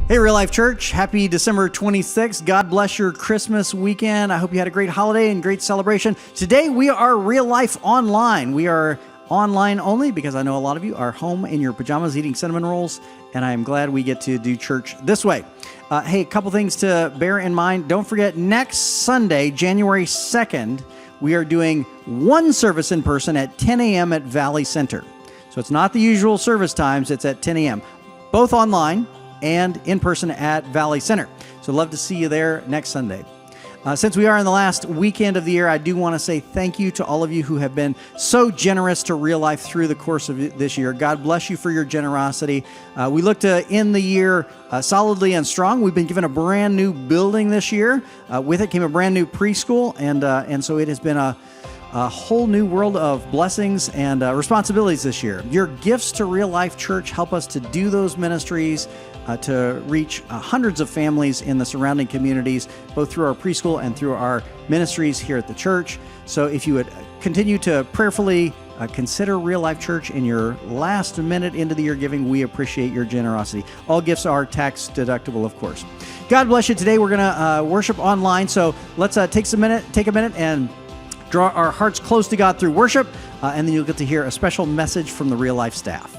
Hey, Real Life Church. Happy December 26th. God bless your Christmas weekend. I hope you had a great holiday and great celebration. Today, we are Real Life Online. We are online only because I know a lot of you are home in your pajamas eating cinnamon rolls, and I am glad we get to do church this way. Hey, a couple things to bear in mind. Don't forget, next Sunday, January 2nd, we are doing one service in person at 10 a.m. at Valley Center. So it's not the usual service times. It's at 10 a.m. Both online and in person at Valley Center. So love to see you there next Sunday. Since we are in the last weekend of the year, I do want to say thank you to all of you who have been so generous to Real Life through the course of this year. God bless you for your generosity. We look to end the year solidly and strong. We've been given a brand new building this year. With it came a brand new preschool, and so it has been a whole new world of blessings and responsibilities this year. Your gifts to Real Life Church help us to do those ministries, to reach hundreds of families in the surrounding communities, both through our preschool and through our ministries here at the church. So if you would continue to prayerfully consider Real Life Church in your last minute into the year giving, we appreciate your generosity. All gifts are tax deductible, of course. God bless you. Today we're going to worship online, so let's take a minute and draw our hearts close to God through worship, and then you'll get to hear a special message from the Real Life staff.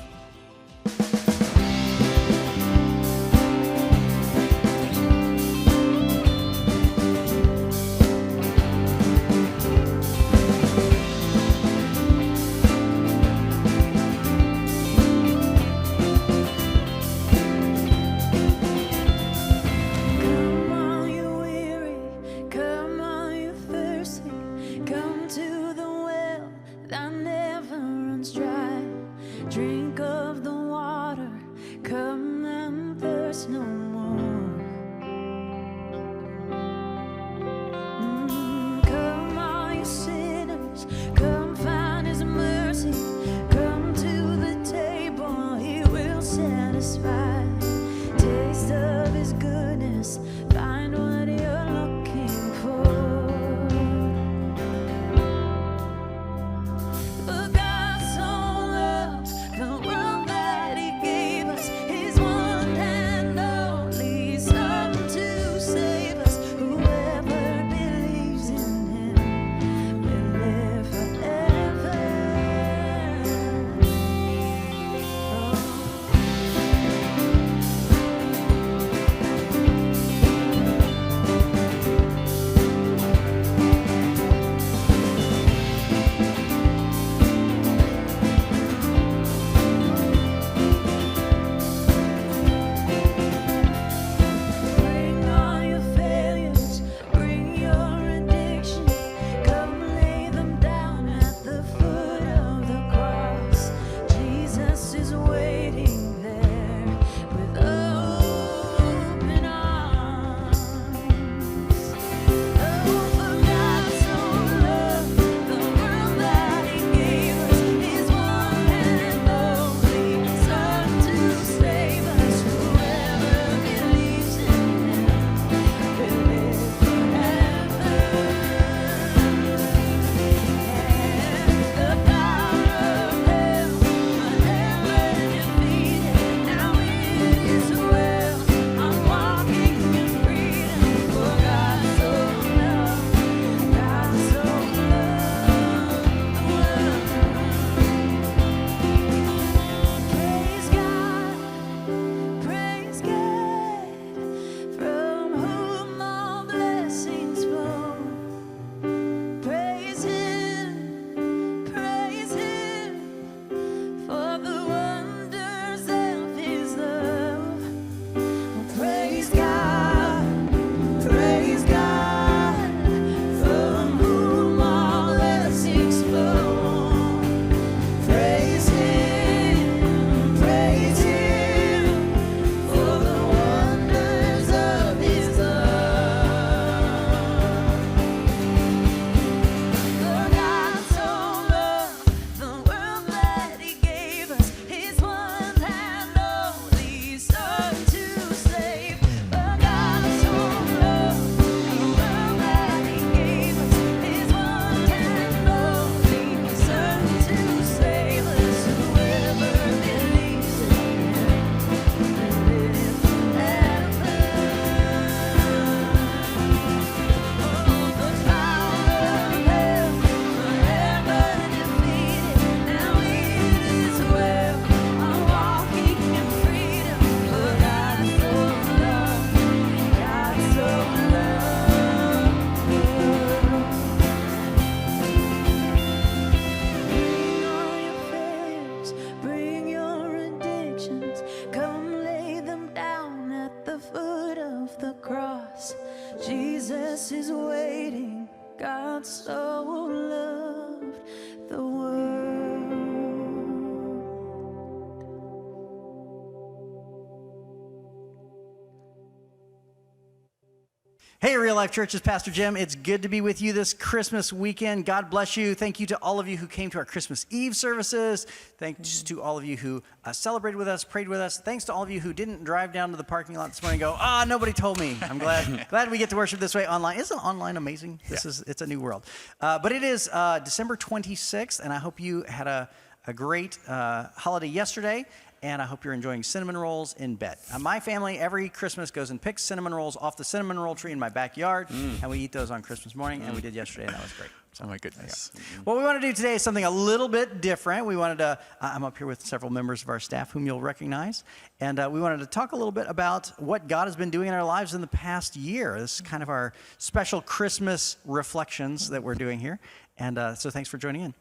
Hey, Real Life Church, it's Pastor Jim. It's good to be with you this Christmas weekend. God bless you. Thank you to all of you who came to our Christmas Eve services. Thanks to all of you who celebrated with us, prayed with us. Thanks to all of you who didn't drive down to the parking lot this morning and go, nobody told me. I'm glad we get to worship this way online. Isn't online amazing? It's a new world. But it is December 26th, and I hope you had a great holiday yesterday. And I hope you're enjoying cinnamon rolls in bed. My family every Christmas goes and picks cinnamon rolls off the cinnamon roll tree in my backyard, and we eat those on Christmas morning, and we did yesterday, and that was great. So, oh my goodness. What we want to do today is something a little bit different. We wanted to, I'm up here with several members of our staff whom you'll recognize, and we wanted to talk a little bit about what God has been doing in our lives in the past year. This is kind of our special Christmas reflections that we're doing here, and so thanks for joining in.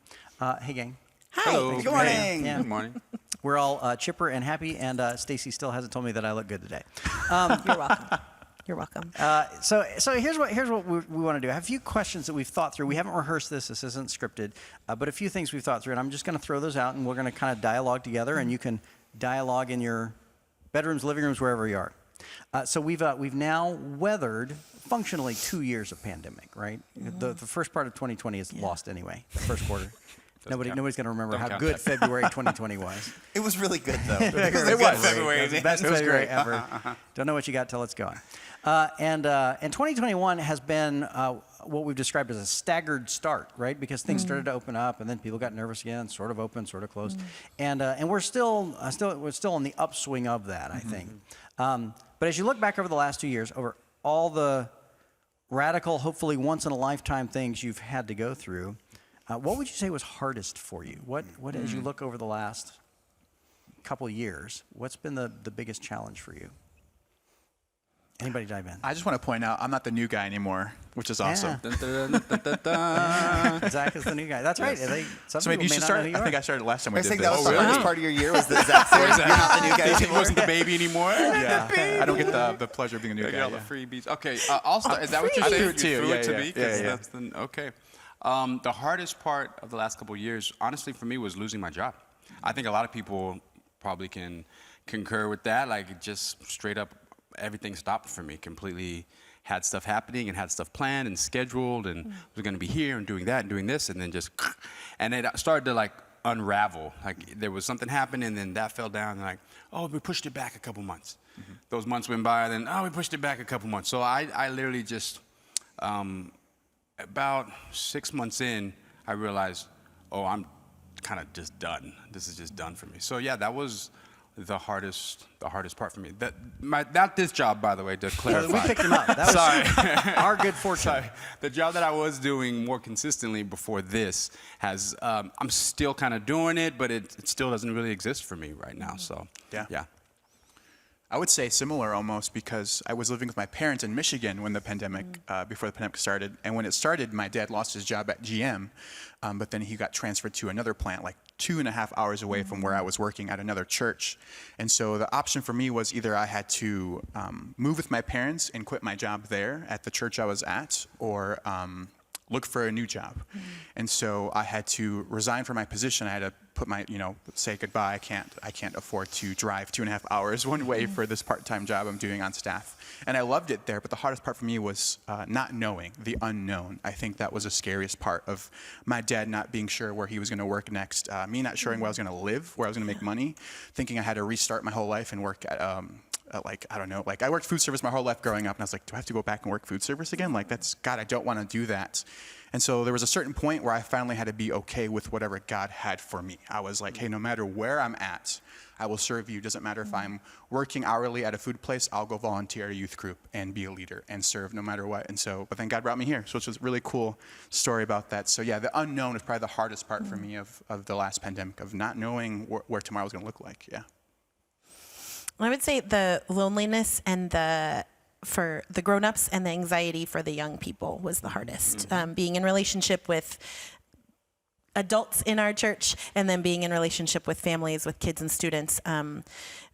Hey, gang. Hi. Hello. Good morning. Yeah. Good morning. We're all chipper and happy, and Stacy still hasn't told me that I look good today. You're welcome. You're welcome. So here's what we want to do. I have a few questions that we've thought through. We haven't rehearsed this. This isn't scripted, but a few things we've thought through, and I'm just going to throw those out, and we're going to kind of dialogue together, and you can dialogue in your bedrooms, living rooms, wherever you are. So we've now weathered functionally 2 years of pandemic, right? Mm-hmm. The first part of 2020 is lost anyway. The first quarter. Nobody's going to remember how good February 2020 was. It was really good, though. It was February. It was the best February ever. Don't know what you got till it's gone. And 2021 has been what we've described as a staggered start, right? Because things started to open up, and then people got nervous again, sort of open, sort of closed, and we're still on the upswing of that, I think. But as you look back over the last 2 years, over all the radical, hopefully once in a lifetime things you've had to go through. What would you say was hardest for you? What as you look over the last couple of years, what's been the biggest challenge for you? Anybody dive in? I just want to point out I'm not the new guy anymore, which is awesome. Zach is the new guy. That's right. So maybe you should start. I think I started last time we did this. That was the hardest part of your year was that Zach said you're not the new guy anymore. wasn't the baby anymore. Yeah. I don't get the pleasure of being a new guy. All the freebies. Okay, I'll start. Is that what you're saying? threw it to you. You threw Yeah, it to yeah, me? yeah, yeah. That's okay. The hardest part of the last couple of years, honestly, for me, was losing my job. I think a lot of people probably can concur with that. Like, just straight up, everything stopped for me. Completely had stuff happening and had stuff planned and scheduled and was going to be here and doing that and doing this, and then just, and it started to like unravel. Like there was something happened, and then that fell down, and like, oh, we pushed it back a couple months. Those months went by, and then, we pushed it back a couple months. So I literally just, about 6 months in, I realized, I'm kind of just done. This is just done for me. So yeah, that was the hardest part for me. Not this job, by the way, to clarify. We picked him up. That was our good fortune. Sorry. The job that I was doing more consistently before this has, I'm still kind of doing it, but it still doesn't really exist for me right now. So yeah. I would say similar almost, because I was living with my parents in Michigan when the pandemic, before the pandemic started. And when it started, my dad lost his job at GM, but then he got transferred to another plant like 2.5 hours away from where I was working at another church. And so the option for me was either I had to move with my parents and quit my job there at the church I was at, or look for a new job. And so I had to resign from my position. I had to put my, say goodbye. I can't afford to drive 2.5 hours one way for this part-time job I'm doing on staff. And I loved it there, but the hardest part for me was not knowing, the unknown. I think that was the scariest part of my dad not being sure where he was going to work next, me not sure where I was going to live, where I was going to make money, thinking I had to restart my whole life and work at, I worked food service my whole life growing up, and I was like, do I have to go back and work food service again? Like, God, I don't want to do that. And so there was a certain point where I finally had to be okay with whatever God had for me. I was like, hey, no matter where I'm at, I will serve you. Doesn't matter if I'm working hourly at a food place, I'll go volunteer at a youth group and be a leader and serve no matter what. And so, but then God brought me here, so which was a really cool story about that. So yeah, the unknown is probably the hardest part for me of the last pandemic, of not knowing where tomorrow's going to look like. Yeah. I would say the loneliness and for the grown-ups and the anxiety for the young people was the hardest. Being in relationship with adults in our church, and then being in relationship with families, with kids and students.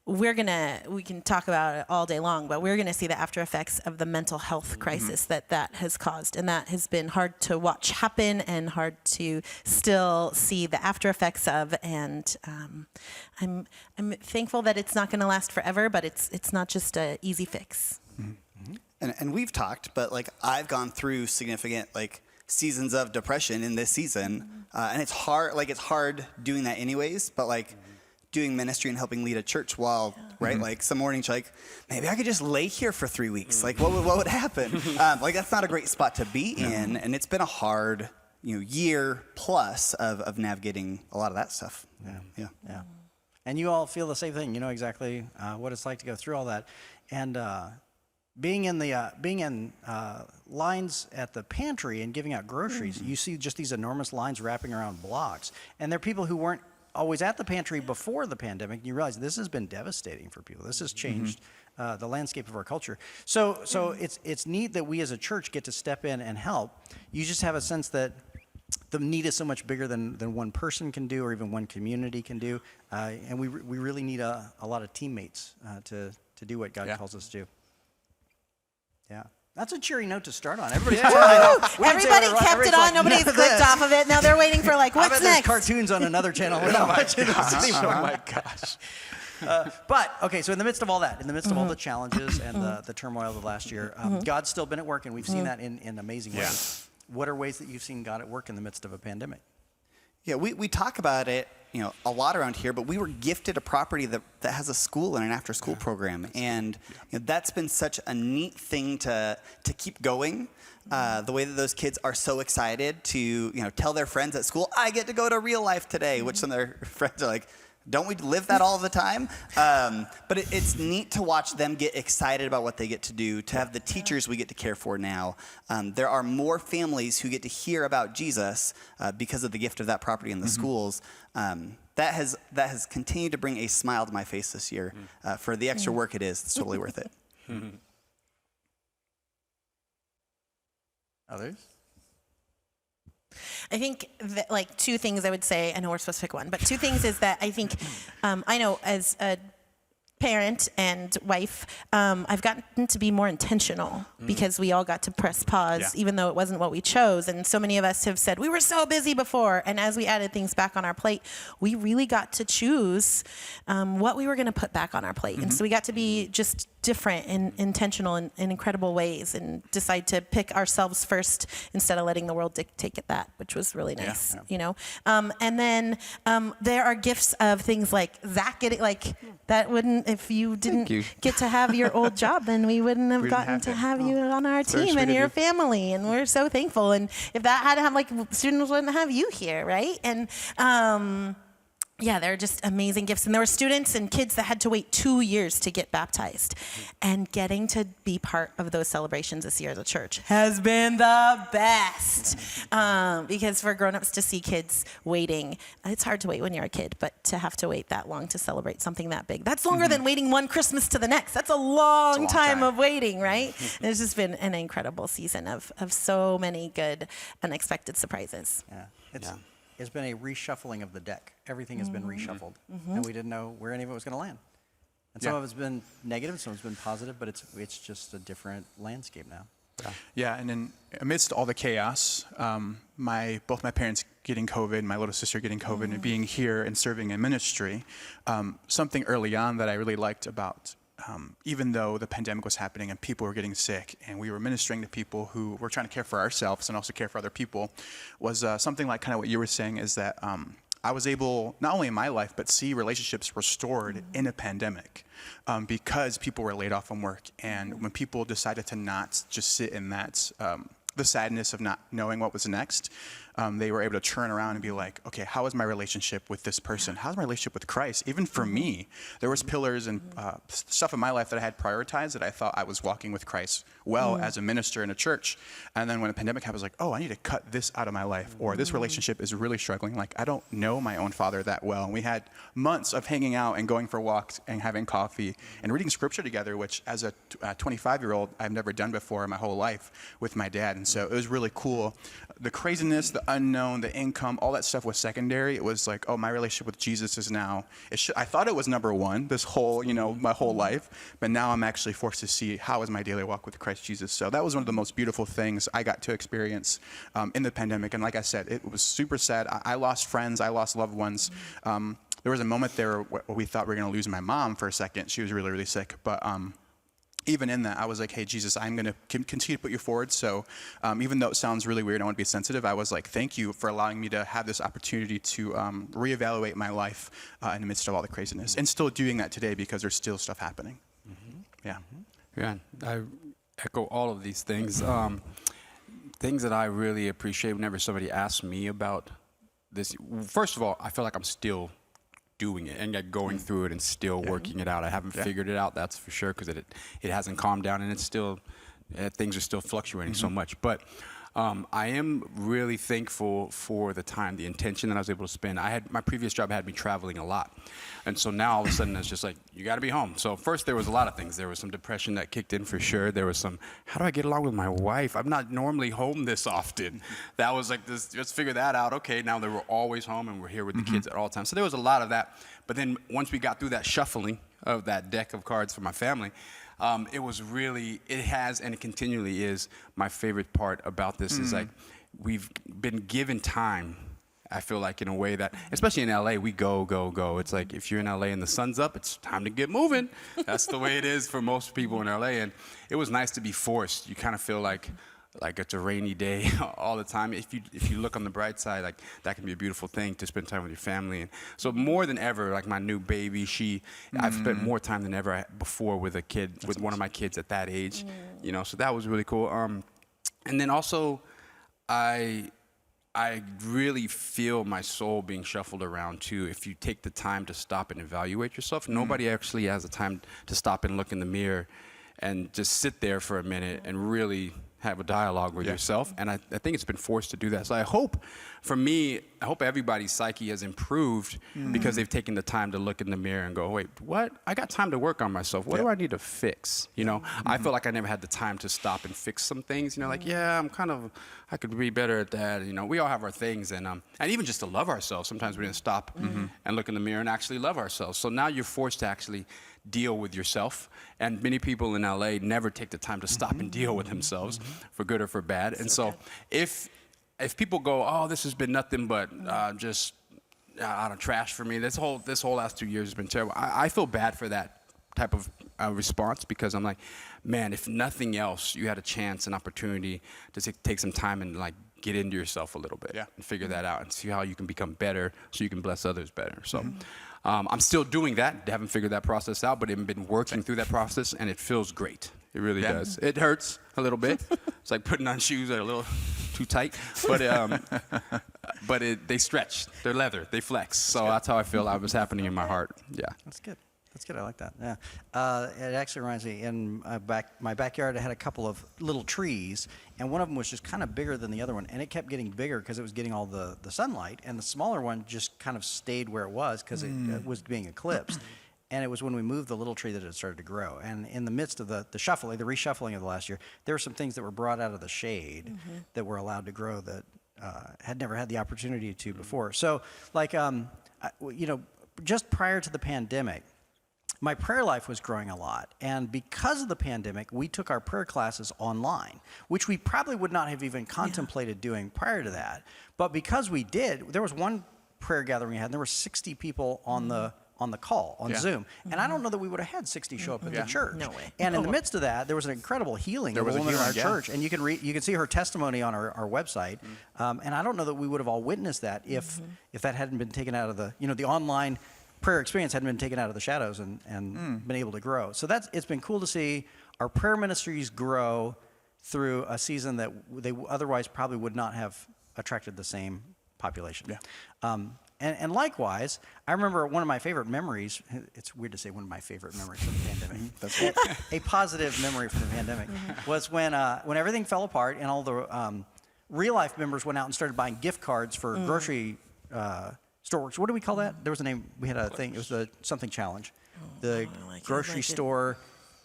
We can talk about it all day long, but we're gonna see the after effects of the mental health crisis that has caused, and that has been hard to watch happen and hard to still see the after effects of. And I'm thankful that it's not gonna last forever, but it's not just an easy fix. and we've talked, but like I've gone through significant like seasons of depression in this season, and it's hard doing that anyways. But like doing ministry and helping lead a church while like some mornings you're like, maybe I could just lay here for 3 weeks. Like what would happen? Like that's not a great spot to be in, and it's been a hard year plus of navigating a lot of that stuff. Yeah. And you all feel the same thing. You know exactly what it's like to go through all that, and being in lines at the pantry and giving out groceries. You see just these enormous lines wrapping around blocks, and there are people who weren't always at the pantry before the pandemic. And you realize this has been devastating for people. This has changed the landscape of our culture. So it's neat that we as a church get to step in and help. You just have a sense that the need is so much bigger than one person can do or even one community can do. And we really need a lot of teammates to do what God calls us to do. Yeah. That's a cheery note to start on. Everybody kept it on. Nobody's clicked off of it. Now they're waiting for like, I what's bet there's next? cartoons on another channel. Oh my gosh. But, okay, so in the midst of all that, in the midst of all the challenges and the turmoil of the last year, God's still been at work, and we've seen that in amazing ways. What are ways that you've seen God at work in the midst of a pandemic? Yeah, we talk about it, a lot around here, but we were gifted a property that has a school and an after-school program, and that's been such a neat thing to keep going. The way that those kids are so excited to tell their friends at school, I get to go to Real Life today, which some of their friends are like, don't we live that all the time? But it's neat to watch them get excited about what they get to do, to have the teachers we get to care for now. There are more families who get to hear about Jesus because of the gift of that property in the schools. That has continued to bring a smile to my face this year. For the extra work it is, it's totally worth it. Others? I think that, like, two things I would say. I know we're supposed to pick one, but two things is that I think I know as a parent and wife, I've gotten to be more intentional because we all got to press pause, even though it wasn't what we chose. And so many of us have said, we were so busy before. And as we added things back on our plate, we really got to choose what we were going to put back on our plate. And so we got to be just different and intentional in incredible ways and decide to pick ourselves first instead of letting the world dictate that, which was really nice, And then there are gifts of things like Zach getting, like, that wouldn't, if you didn't get to have your old job, then we wouldn't have gotten to have you on our team and your family. And we're so thankful. And if that had to have, like, students wouldn't have you here, right? And yeah, they're just amazing gifts. And there were students and kids that had to wait 2 years to get baptized. And getting to be part of those celebrations this year as a church has been the best. Because for grown-ups to see kids waiting, it's hard to wait when you're a kid, but to have to wait that long to celebrate something that big, that's longer than waiting one Christmas to the next. That's a long time of waiting, right? And it's just been an incredible season of so many good, unexpected surprises. Yeah. It's been a reshuffling of the deck. Everything has been reshuffled, and we didn't know where any of it was going to land. And some of it's been negative, some of it's been positive, but it's just a different landscape now. Yeah, and then amidst all the chaos, both my parents getting COVID, my little sister getting COVID, and being here and serving in ministry, something early on that I really liked about even though the pandemic was happening and people were getting sick and we were ministering to people who were trying to care for ourselves and also care for other people, was something like kind of what you were saying, is that I was able, not only in my life, but see relationships restored in a pandemic because people were laid off from work. And when people decided to not just sit in that, the sadness of not knowing what was next, they were able to turn around and be like, okay, how is my relationship with this person? How's my relationship with Christ? Even for me, there was pillars and stuff in my life that I had prioritized that I thought I was walking with Christ well as a minister in a church. And then when the pandemic happened, I was like, oh, I need to cut this out of my life, or this relationship is really struggling. Like, I don't know my own father that well. And we had months of hanging out and going for walks and having coffee and reading scripture together, which as a 25-year-old, I've never done before in my whole life with my dad. And so it was really cool. The craziness, the unknown, the income, all that stuff was secondary. It was like, oh, my relationship with Jesus is now, I thought it was number one this whole, my whole life, but now I'm actually forced to see how is my daily walk with Christ Jesus. So that was one of the most beautiful things I got to experience in the pandemic. And like I said, it was super sad. I lost friends. I lost loved ones. There was a moment there where we thought we were going to lose my mom for a second. She was really, really sick. But even in that, I was like, hey, Jesus, I'm going to continue to put you forward. So even though it sounds really weird, I want to be sensitive. I was like, thank you for allowing me to have this opportunity to reevaluate my life in the midst of all the craziness. And still doing that today because there's still stuff happening. Yeah. Yeah, I echo all of these things. Things that I really appreciate whenever somebody asks me about this. First of all, I feel like I'm still doing it and going through it and still working it out. I haven't figured it out, that's for sure, because it hasn't calmed down, and it's still things are still fluctuating so much. But I am really thankful for the time, the intention that I was able to spend. My previous job had me traveling a lot, and so now all of a sudden it's just like, you got to be home. So first there was a lot of things. There was some depression that kicked in for sure. There was some, how do I get along with my wife? I'm not normally home this often. That was like this, let's figure that out. Okay, now they were always home and we're here with the kids at all times. So there was a lot of that. But then once we got through that shuffling of that deck of cards for my family, it was really, it has and it continually is my favorite part about this is like we've been given time, I feel like, in a way that, especially in LA, we go. It's like if you're in LA and the sun's up, it's time to get moving. That's the way it is for most people in LA. And it was nice to be forced. You kind of feel like it's a rainy day all the time. If you look on the bright side, like that can be a beautiful thing to spend time with your family. And so more than ever, like my new baby, I've spent more time than ever before with a kid, with one of my kids at that age, you know. So that was really cool. And then also, I really feel my soul being shuffled around too. If you take the time to stop and evaluate yourself, nobody actually has the time to stop and look in the mirror and just sit there for a minute and really have a dialogue with yourself. And I think it's been forced to do that. So I hope everybody's psyche has improved because they've taken the time to look in the mirror and go, wait, what? I got time to work on myself. What do I need to fix? You know, I feel like I never had the time to stop and fix some things. You know, like, I could be better at that. You know, we all have our things. And even just to love ourselves, sometimes we didn't stop and look in the mirror and actually love ourselves. So now you're forced to actually deal with yourself. And many people in LA never take the time to stop and deal with themselves, for good or for bad. And so if people go, oh, this has been nothing but just trash for me, this whole last 2 years has been terrible, I feel bad for that type of response, because I'm like, man, if nothing else, you had a chance, an opportunity to take some time and like get into yourself a little bit and figure that out and see how you can become better so you can bless others better. So I'm still doing that. Haven't figured that process out, but I've been working through that process, and it feels great. It really does. It hurts a little bit. It's like putting on shoes that are a little too tight, but they stretch. They're leather. They flex. So that's how I feel. That was happening in my heart. Yeah. That's good. That's good. I like that. Yeah. It actually reminds me, in my backyard, I had a couple of little trees, and one of them was just kind of bigger than the other one, and it kept getting bigger because it was getting all the sunlight, and the smaller one just kind of stayed where it was because it was being eclipsed. And it was when we moved the little tree that it started to grow. And in the midst of the reshuffling of the last year, there were some things that were brought out of the shade that were allowed to grow that had never had the opportunity to before. So, like, just prior to the pandemic, my prayer life was growing a lot. And because of the pandemic, we took our prayer classes online, which we probably would not have even contemplated doing prior to that. But because we did, there was one prayer gathering we had, and there were 60 people on the call on Zoom, and I don't know that we would have had 60 show up at the church. No way. And in the midst of that, there was an incredible healing of a woman in our church, and you can see her testimony on our website. And I don't know that we would have all witnessed that if that hadn't been taken out of the online prayer experience hadn't been taken out of the shadows and been able to grow. So it's been cool to see our prayer ministries grow through a season that they otherwise probably would not have attracted the same population. Yeah. And likewise, I remember one of my favorite memories. It's weird to say one of my favorite memories from the pandemic. That's a positive memory from the pandemic was when everything fell apart and all the real life members went out and started buying gift cards for grocery stores. What do we call that? There was a name. We had a thing. It was the something challenge. The grocery store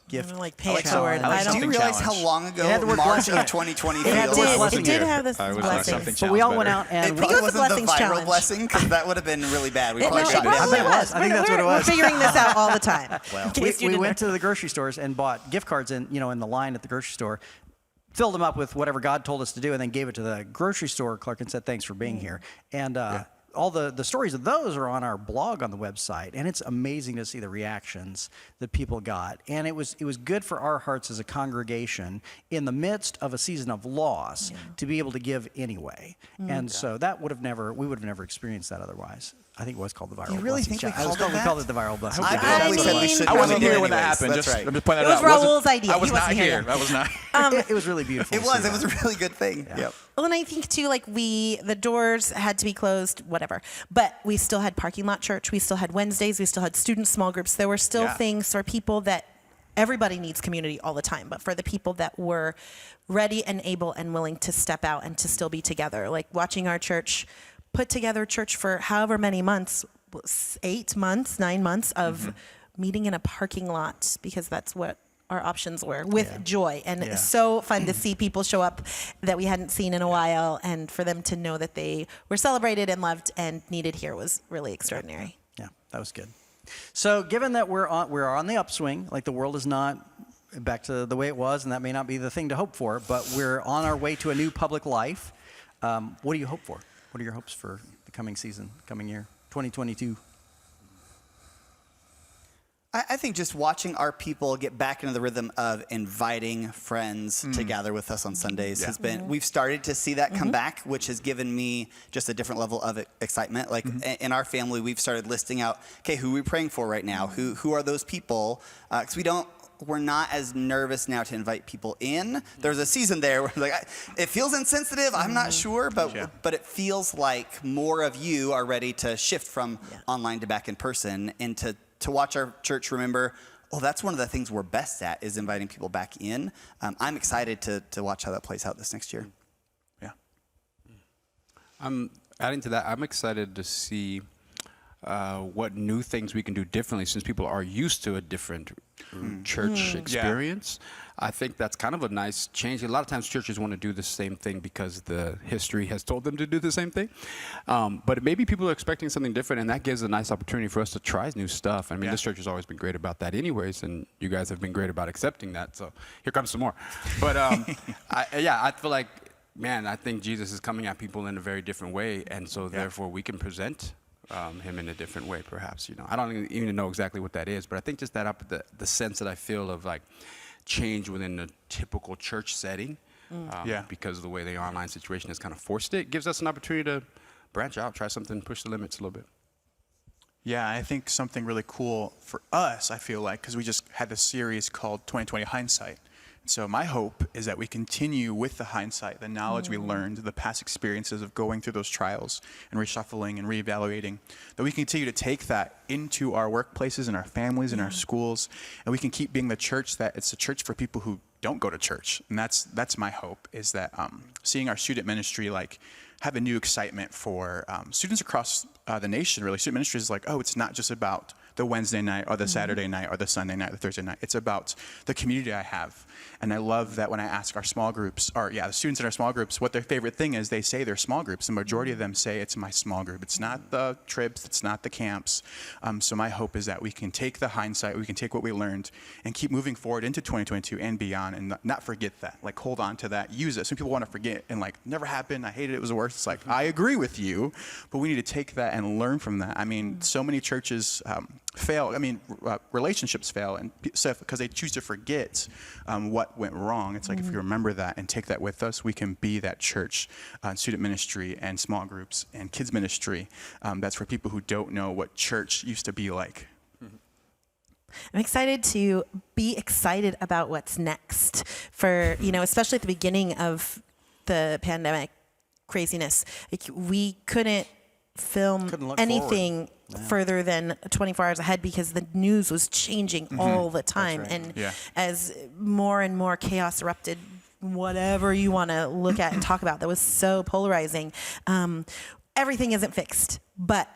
gift. Like pay it forward. Do you realize how long ago March of 2020 feels? It did have this blessing. So we all went out and it probably wasn't the viral blessing, because that would have been really bad. We probably shut it down. I bet it was. I think that's what it was. We're figuring this out all the time. Well, we went to the grocery stores and bought gift cards in the line at the grocery store, filled them up with whatever God told us to do, and then gave it to the grocery store clerk and said, thanks for being here. And all the stories of those are on our blog on the website, and it's amazing to see the reactions that people got. And it was good for our hearts as a congregation in the midst of a season of loss to be able to give anyway. And so that we would have never experienced that otherwise. I think it was called the viral. You really blessing think we challenge. called it We that? called it the viral blessing. I challenge. probably said we should. I wasn't call it here when that anyways. happened. That's Just, right. I'm just pointing It that was out. Raul's idea. I He was not wasn't here here. yet. I was not. It was really beautiful. It to was. see It was a that. really good thing. Yep. Well, and I think too, like the doors had to be closed, whatever. But we still had parking lot church. We still had Wednesdays. We still had student small groups. There were still Yeah. things for people that everybody needs community all the time. But for the people that were ready and able and willing to step out and to still be together, like watching our church put together church for however many months, 8 months, 9 months of meeting in a parking lot, because that's what our options were, with joy. And Yeah. so fun to see people show up that we hadn't seen in a while, and for them to know that they were celebrated and loved and needed here was really extraordinary. Yeah, that was good. So, given that we're on the upswing, like the world is not back to the way it was, and that may not be the thing to hope for, but we're on our way to a new public life. What do you hope for? What are your hopes for the coming season, coming year, 2022? I think just watching our people get back into the rhythm of inviting friends to gather with us on Sundays has been, we've started to see that come back, which has given me just a different level of excitement. Like in our family, we've started listing out, okay, who are we praying for right now? Who are those people? Because we're not as nervous now to invite people in. There's a season there where like, it feels insensitive. I'm not sure, but it feels like more of you are ready to shift from online to back in person, and to watch our church remember, oh, that's one of the things we're best at, is inviting people back in. I'm excited to watch how that plays out this next year. Yeah. Adding to that, I'm excited to see what new things we can do differently, since people are used to a different church experience. I think that's kind of a nice change. A lot of times churches want to do the same thing because the history has told them to do the same thing. But maybe people are expecting something different, and that gives a nice opportunity for us to try new stuff. I mean, this church has always been great about that anyways, and you guys have been great about accepting that. So here comes some more. But I feel like, man, I think Jesus is coming at people in a very different way, and so therefore we can present him in a different way, perhaps. I don't even know exactly what that is, but I think just that the sense that I feel of like change within the typical church setting, because of the way the online situation has kind of forced it, gives us an opportunity to branch out, try something, push the limits a little bit. Yeah, I think something really cool for us, I feel like, because we just had this series called 2020 Hindsight. So my hope is that we continue with the hindsight, the knowledge we learned, the past experiences of going through those trials and reshuffling and reevaluating, that we continue to take that into our workplaces and our families and our schools, and we can keep being the church that it's a church for people who don't go to church. And that's my hope, is that seeing our student ministry like have a new excitement for students across the nation. Really, student ministry is like, oh, it's not just about the Wednesday night or the Saturday night or the Sunday night, the Thursday night. It's about the community I have. And I love that when I ask our small groups, the students in our small groups, what their favorite thing is, they say their small groups. The majority of them say it's my small group. It's not the trips, it's not the camps. So my hope is that we can take the hindsight, we can take what we learned and keep moving forward into 2022 and beyond, and not forget that, like hold on to that, use it. Some people want to forget and like, never happened, I hated it, it was the worst. It's like, I agree with you, but we need to take that and learn from that. I mean, so many churches fail. I mean, relationships fail and stuff because they choose to forget what went wrong. It's like if we remember that and take that with us, we can be that church, student ministry and small groups and kids ministry. That's for people who don't know what church used to be like. I'm excited to be excited about what's next for, especially at the beginning of the pandemic craziness. Like, we couldn't film look anything further than 24 hours ahead because the news was changing all the time. right. And Yeah. as more and more chaos erupted, whatever you want to look at and talk about, that was so polarizing. Everything isn't fixed, but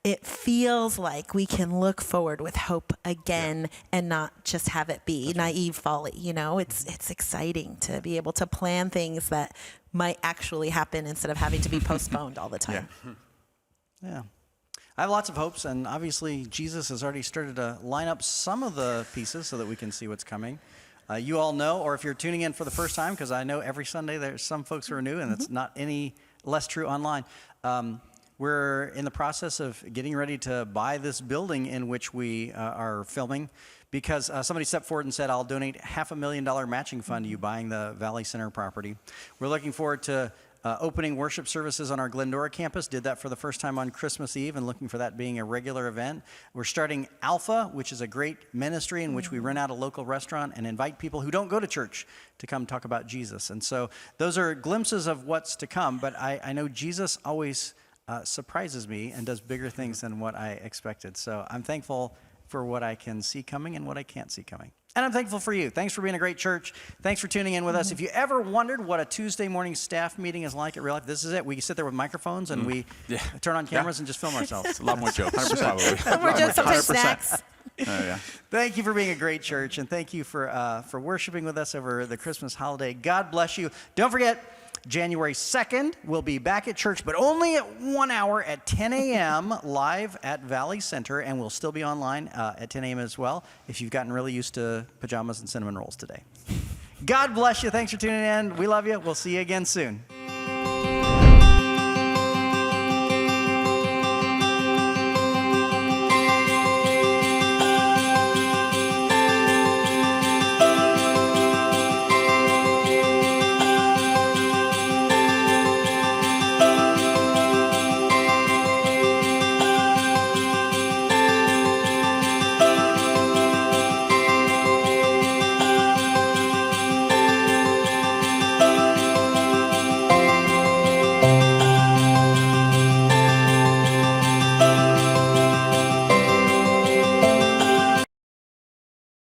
it feels like we can look forward with hope again and not just have it be naive folly. It's exciting to be able to plan things that might actually happen instead of having to be postponed all the time. Yeah. I have lots of hopes, and obviously Jesus has already started to line up some of the pieces so that we can see what's coming. You all know, or if you're tuning in for the first time, because I know every Sunday there's some folks who are new, and it's not any less true online. We're in the process of getting ready to buy this building in which we are filming because somebody stepped forward and said, I'll donate $500,000 matching fund to you buying the Valley Center property. We're looking forward to opening worship services on our Glendora campus. Did that for the first time on Christmas Eve and looking for that being a regular event. We're starting Alpha, which is a great ministry in which we rent out a local restaurant and invite people who don't go to church to come talk about Jesus. And so those are glimpses of what's to come, but I know Jesus always surprises me and does bigger things than what I expected. So I'm thankful for what I can see coming and what I can't see coming. And I'm thankful for you. Thanks for being a great church. Thanks for tuning in with us. If you ever wondered what a Tuesday morning staff meeting is like at Real Life, this is it. We sit there with microphones and we turn on cameras and just film ourselves. A lot more jokes, probably. We're just sometimes 100%. snacks. Thank you for being a great church, and thank you for worshiping with us over the Christmas holiday. God bless you. Don't forget, January 2nd, we'll be back at church, but only at 1 hour at 10 a.m. live at Valley Center, and we'll still be online at 10 a.m. as well if you've gotten really used to pajamas and cinnamon rolls today. God bless you. Thanks for tuning in. We love you. We'll see you again soon.